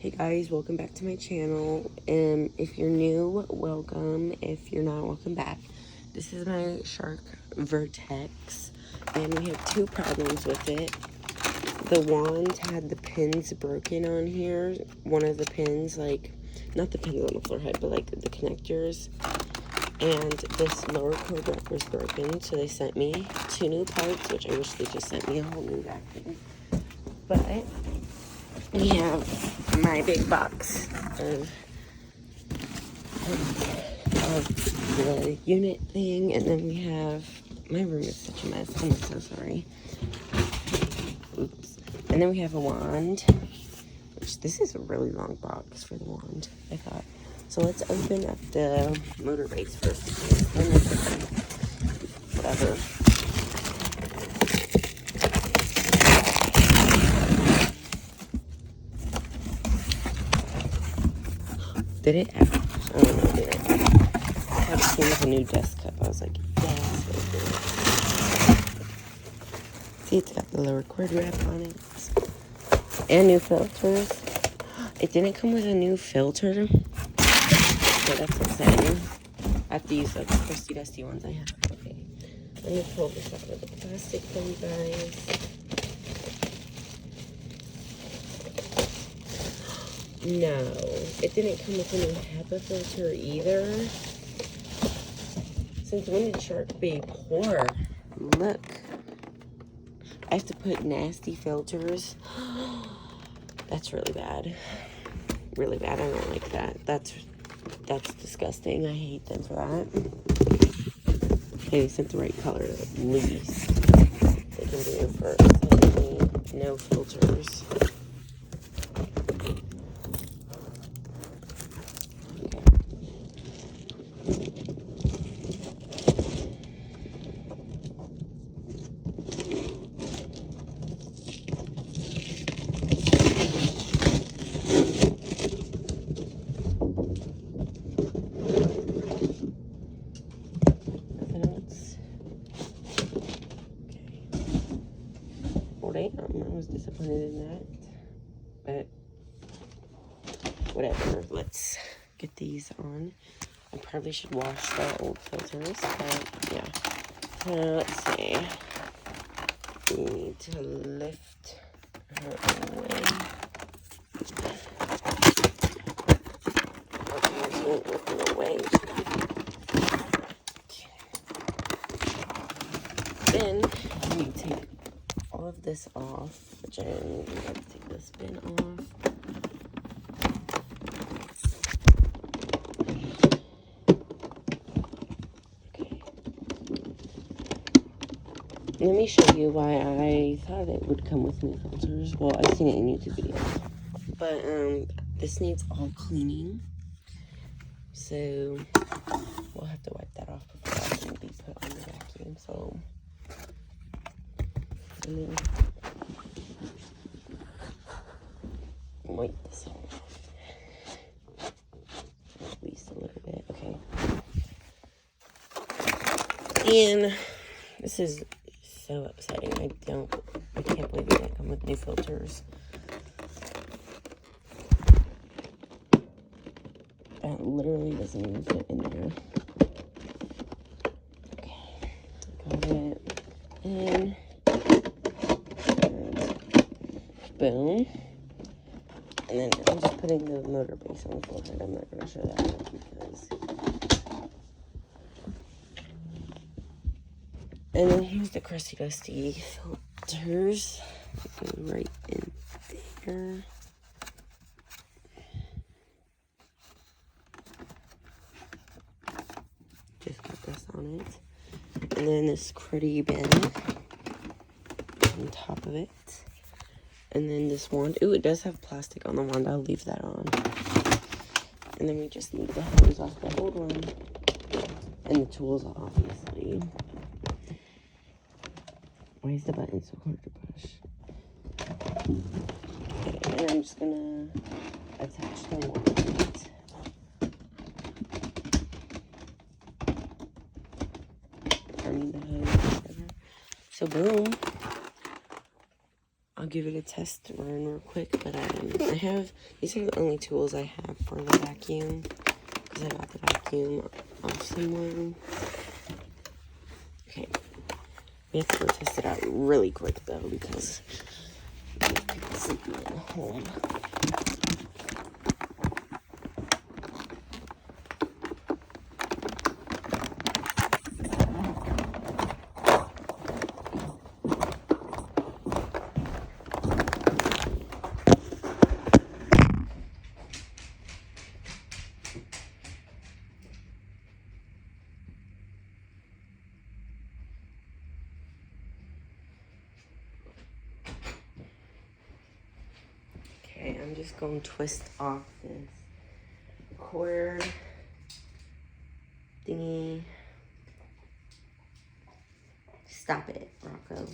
Hey guys, welcome back to my channel. If you're new, welcome. If you're not, welcome back. This is my Shark Vertex, and we have two problems with it. The wand had the pins broken on here. One of the pins, like, not the pins on the floor head, but like the connectors. And this lower cord rack was broken, so they sent me two new parts, which I wish they just sent me a whole new vacuum. But we have my big box of the unit thing, and then we have, my room is such a mess, I'm so sorry. Oops. And then we have a wand, which this is a really long box for the wand, I thought. So let's open up the motor base first. Whatever. Did it? I don't know, did it? I have seen with a new desk cup. I was like, yes, let's do it. See, it's got the lower cord wrap on it. And new filters. It didn't come with a new filter. So that's exciting. I have to use like the crusty dusty ones I have. Okay. Let me pull this out of the plastic for you guys. No, it didn't come with a new HEPA filter either. Since when did Shark be poor? Look. I have to put nasty filters. That's really bad. Really bad. I don't like that. That's disgusting. I hate them for that. Okay, they sent the right color at least. They can do first. No filters. I was disappointed in that, but whatever. Let's get these on. I probably should wash the old filters, but yeah. Let's see. We need to lift her away. Lift her away. Then we take all of this off, which I need to take this pin off. Okay. Let me show you why I thought it would come with new filters. Well, I've seen it in YouTube videos. But this needs all cleaning. So we'll have to wipe that off before that can be put on the vacuum. So wipe this off. At least a little bit. Okay. And this is so upsetting. I can't believe it didn't come with new filters. That literally doesn't even fit in there. Okay. Got it. And boom. And then I'm just putting the motor base on the forehead. I'm not going to show that because... And then here's the crusty dusty filters. Go right in there. Just got this on it. And then this cruddy bin on top of it. And then this wand. Ooh, it does have plastic on the wand. I'll leave that on. And then we just need the hose off the old one. And the tools, obviously. Why is the button so hard to push? Okay, and I'm just gonna attach the wand. I mean the hose, whatever. So boom. I'll give it a test run real quick, but I have, these are the only tools I have for the vacuum, because I got the vacuum off somewhere. Okay, we have to go test it out really quick though, because people sleeping at home. Okay, I'm just going to twist off this cord thingy. Stop it, Rocco.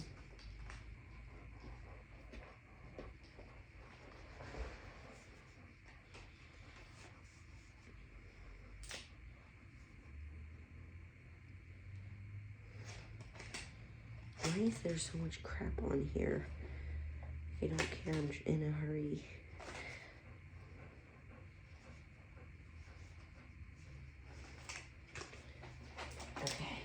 Why is there so much crap on here? I don't care, I'm in a hurry. Okay.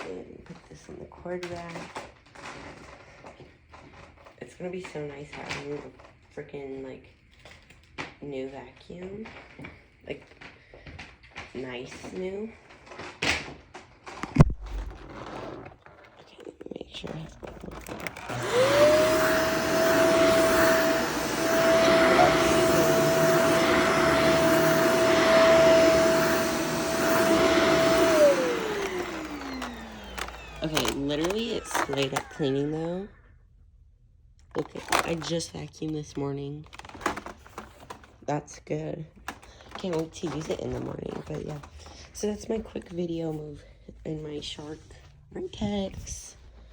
Good. Put this in the cord rack. It's gonna be so nice having a freaking like new vacuum. Like nice new. Okay, let me make sure I have okay, literally it's straight up cleaning though. Look, I just vacuumed this morning. That's good. Can't wait to use it in the morning, but yeah. So that's my quick video move in my Shark vertex.